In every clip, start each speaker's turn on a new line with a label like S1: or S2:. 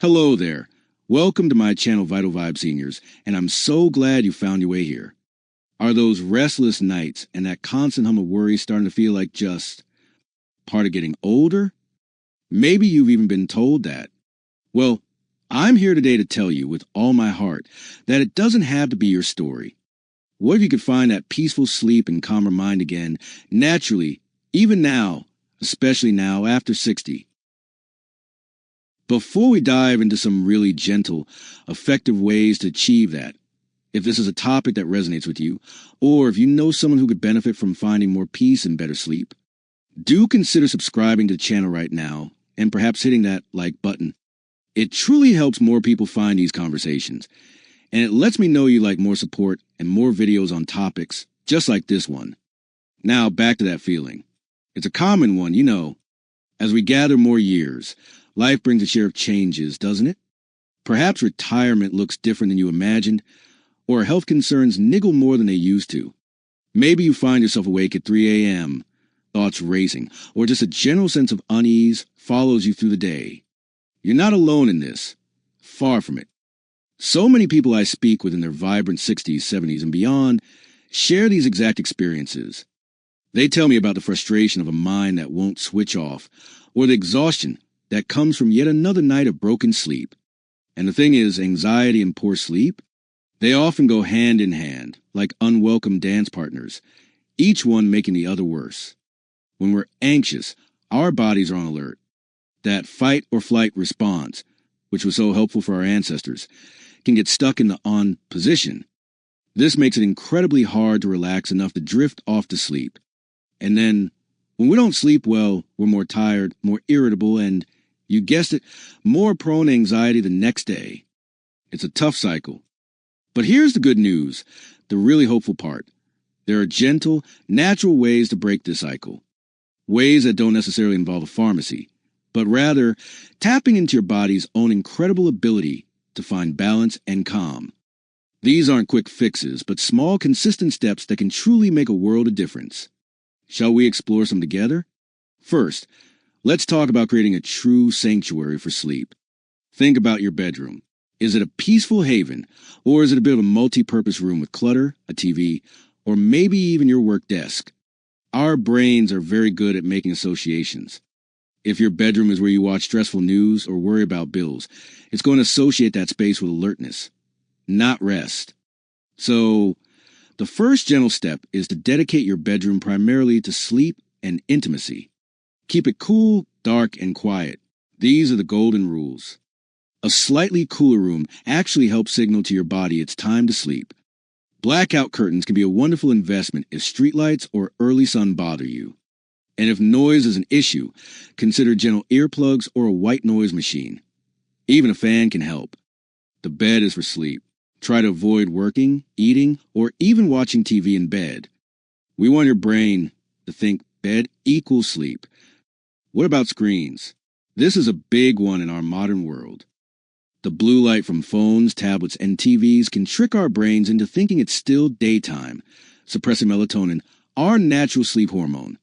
S1: Hello there. Welcome to my channel, Vital Vibe Seniors, and I'm so glad you found your way here. Are those restless nights and that constant hum of worry starting to feel like just part of getting older? Maybe you've even been told that. Well, I'm here today to tell you with all my heart that it doesn't have to be your story. What if you could find that peaceful sleep and calmer mind again, naturally, even now, especially now after 60? Before we dive into some really gentle, effective ways to achieve that, if this is a topic that resonates with you, or if you know someone who could benefit from finding more peace and better sleep, do consider subscribing to the channel right now and perhaps hitting that like button. It truly helps more people find these conversations, and it lets me know you like more support and more videos on topics just like this one. Now back to that feeling. It's a common one, you know. As we gather more years, life brings a share of changes, doesn't it? Perhaps retirement looks different than you imagined, or health concerns niggle more than they used to. Maybe you find yourself awake at 3 a.m., thoughts racing, or just a general sense of unease follows you through the day. You're not alone in this. Far from it. So many people I speak with in their vibrant 60s, 70s, and beyond share these exact experiences. They tell me about the frustration of a mind that won't switch off, or the exhaustion that comes from yet another night of broken sleep. And the thing is, anxiety and poor sleep, they often go hand in hand, like unwelcome dance partners, each one making the other worse. When we're anxious, our bodies are on alert. That fight or flight response, which was so helpful for our ancestors, can get stuck in the on position. This makes it incredibly hard to relax enough to drift off to sleep. And then, when we don't sleep well, we're more tired, more irritable, and, you guessed it, more prone to anxiety the next day. It's a tough cycle. But here's the good news, the really hopeful part. There are gentle, natural ways to break this cycle. Ways that don't necessarily involve a pharmacy, but rather tapping into your body's own incredible ability to find balance and calm. These aren't quick fixes, but small, consistent steps that can truly make a world of difference. Shall we explore some together? First, let's talk about creating a true sanctuary for sleep. Think about your bedroom. Is it a peaceful haven, or is it a bit of a multi-purpose room with clutter, a TV, or maybe even your work desk? Our brains are very good at making associations. If your bedroom is where you watch stressful news or worry about bills, it's going to associate that space with alertness, not rest. So, the first gentle step is to dedicate your bedroom primarily to sleep and intimacy. Keep it cool, dark, and quiet. These are the golden rules. A slightly cooler room actually helps signal to your body it's time to sleep. Blackout curtains can be a wonderful investment if streetlights or early sun bother you. And if noise is an issue, consider gentle earplugs or a white noise machine. Even a fan can help. The bed is for sleep. Try to avoid working, eating, or even watching TV in bed. We want your brain to think bed equals sleep. What about screens? This is a big one in our modern world. The blue light from phones, tablets, and TVs can trick our brains into thinking it's still daytime, suppressing melatonin, our natural sleep hormone.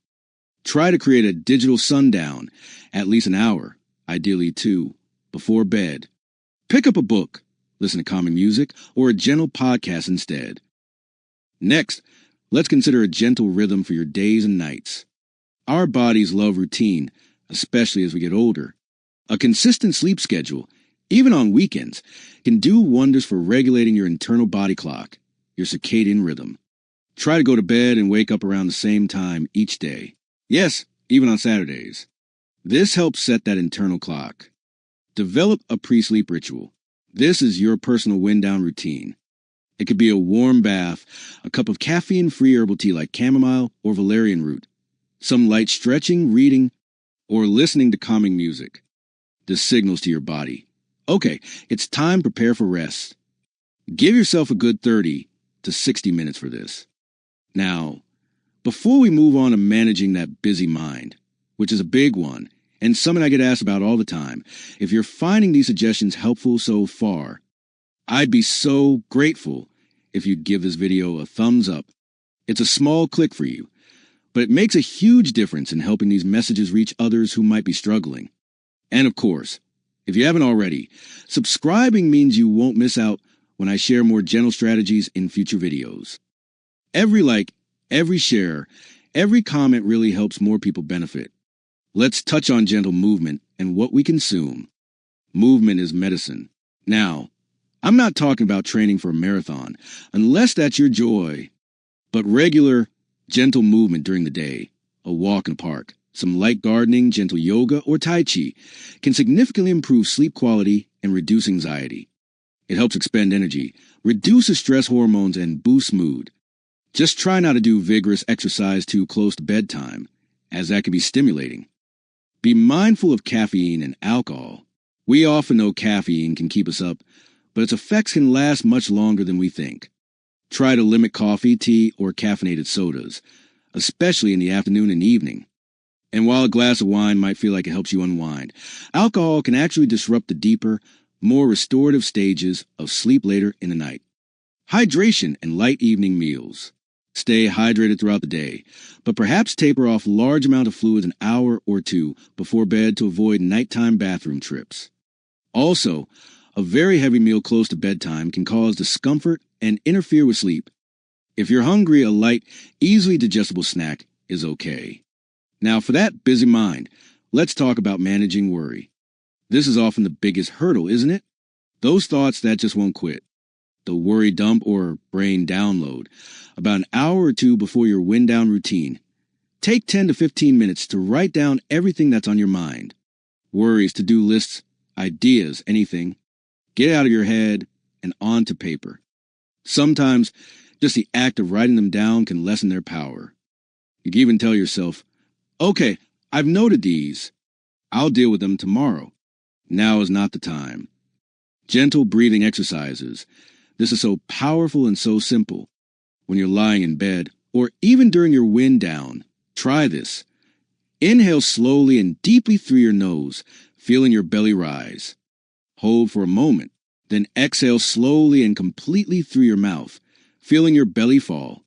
S1: Try to create a digital sundown, at least an hour, ideally 2, before bed. Pick up a book, listen to calming music, or a gentle podcast instead. Next, let's consider a gentle rhythm for your days and nights. Our bodies love routine, especially as we get older. A consistent sleep schedule, even on weekends, can do wonders for regulating your internal body clock, your circadian rhythm. Try to go to bed and wake up around the same time each day. Yes, even on Saturdays. This helps set that internal clock. Develop a pre-sleep ritual. This is your personal wind-down routine. It could be a warm bath, a cup of caffeine-free herbal tea like chamomile or valerian root, some light stretching, reading, or listening to calming music. This signals to your body, okay, it's time to prepare for rest. Give yourself a good 30 to 60 minutes for this. Now, before we move on to managing that busy mind, which is a big one, and something I get asked about all the time, if you're finding these suggestions helpful so far, I'd be so grateful if you'd give this video a thumbs up. It's a small click for you, but it makes a huge difference in helping these messages reach others who might be struggling. And of course, If you haven't already, subscribing means you won't miss out when I share more gentle strategies in future videos. Every like, every share, every comment really helps more people benefit. Let's touch on gentle movement and what we consume. Movement is medicine. Now, I'm not talking about training for a marathon, unless that's your joy, but regular, gentle movement during the day, a walk in the park, some light gardening, gentle yoga, or Tai Chi can significantly improve sleep quality and reduce anxiety. It helps expend energy, reduces stress hormones, and boosts mood. Just try not to do vigorous exercise too close to bedtime, as that can be stimulating. Be mindful of caffeine and alcohol. We often know caffeine can keep us up, but its effects can last much longer than we think. Try to limit coffee, tea, or caffeinated sodas, especially in the afternoon and evening. And while a glass of wine might feel like it helps you unwind, alcohol can actually disrupt the deeper, more restorative stages of sleep later in the night. Hydration and light evening meals. Stay hydrated throughout the day, but perhaps taper off large amount of fluids an hour or two before bed to avoid nighttime bathroom trips. Also, a very heavy meal close to bedtime can cause discomfort and interfere with sleep. If you're hungry, a light, easily digestible snack is okay. Now, for that busy mind, let's talk about managing worry. This is often the biggest hurdle, isn't it? Those thoughts that just won't quit. The worry dump or brain download. About an hour or two before your wind down routine, take 10 to 15 minutes to write down everything that's on your mind. Worries, to-do lists, ideas, anything. Get out of your head and onto paper. Sometimes, just the act of writing them down can lessen their power. You can even tell yourself, okay, I've noted these. I'll deal with them tomorrow. Now is not the time. Gentle breathing exercises. This is so powerful and so simple. When you're lying in bed, or even during your wind down, try this. Inhale slowly and deeply through your nose, feeling your belly rise. Hold for a moment, then exhale slowly and completely through your mouth, feeling your belly fall.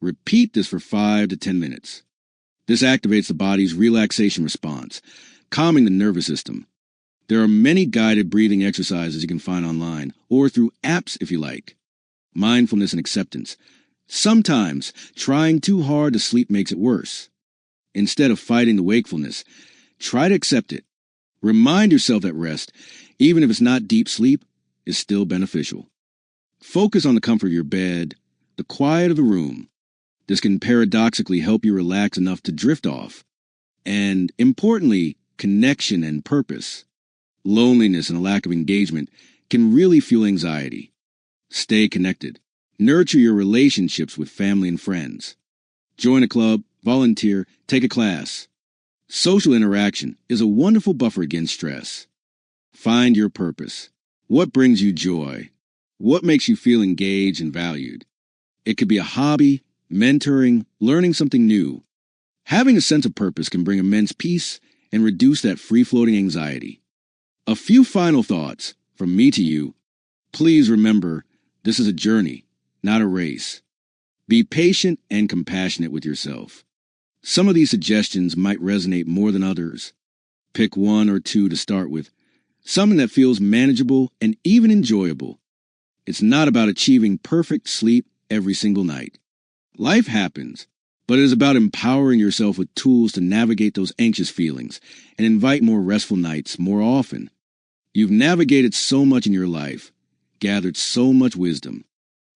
S1: Repeat this for 5 to 10 minutes. This activates the body's relaxation response, calming the nervous system. There are many guided breathing exercises you can find online, or through apps if you like. Mindfulness and acceptance. Sometimes, trying too hard to sleep makes it worse. Instead of fighting the wakefulness, try to accept it. Remind yourself that rest, even if it's not deep sleep, is still beneficial. Focus on the comfort of your bed, the quiet of the room. This can paradoxically help you relax enough to drift off. And, importantly, connection and purpose. Loneliness and a lack of engagement can really fuel anxiety. Stay connected. Nurture your relationships with family and friends. Join a club, volunteer, take a class. Social interaction is a wonderful buffer against stress. Find your purpose. What brings you joy? What makes you feel engaged and valued? It could be a hobby, mentoring, learning something new. Having a sense of purpose can bring immense peace and reduce that free-floating anxiety. A few final thoughts from me to you. Please remember, this is a journey, not a race. Be patient and compassionate with yourself. Some of these suggestions might resonate more than others. Pick one or two to start with, something that feels manageable and even enjoyable. It's not about achieving perfect sleep every single night. Life happens, but it is about empowering yourself with tools to navigate those anxious feelings and invite more restful nights more often. You've navigated so much in your life, gathered so much wisdom.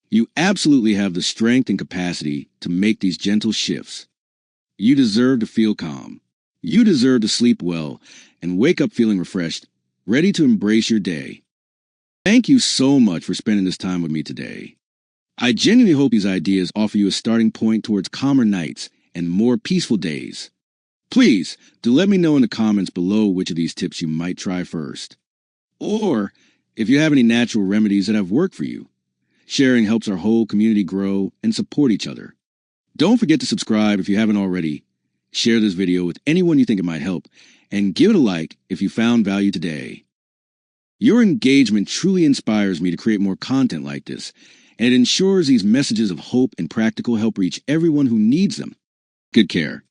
S1: You absolutely have the strength and capacity to make these gentle shifts. You deserve to feel calm. You deserve to sleep well and wake up feeling refreshed, ready to embrace your day. Thank you so much for spending this time with me today. I genuinely hope these ideas offer you a starting point towards calmer nights and more peaceful days. Please do let me know in the comments below which of these tips you might try first. Or if you have any natural remedies that have worked for you. Sharing helps our whole community grow and support each other. Don't forget to subscribe if you haven't already. Share this video with anyone you think it might help, and give it a like if you found value today. Your engagement truly inspires me to create more content like this, and it ensures these messages of hope and practical help reach everyone who needs them. Good care.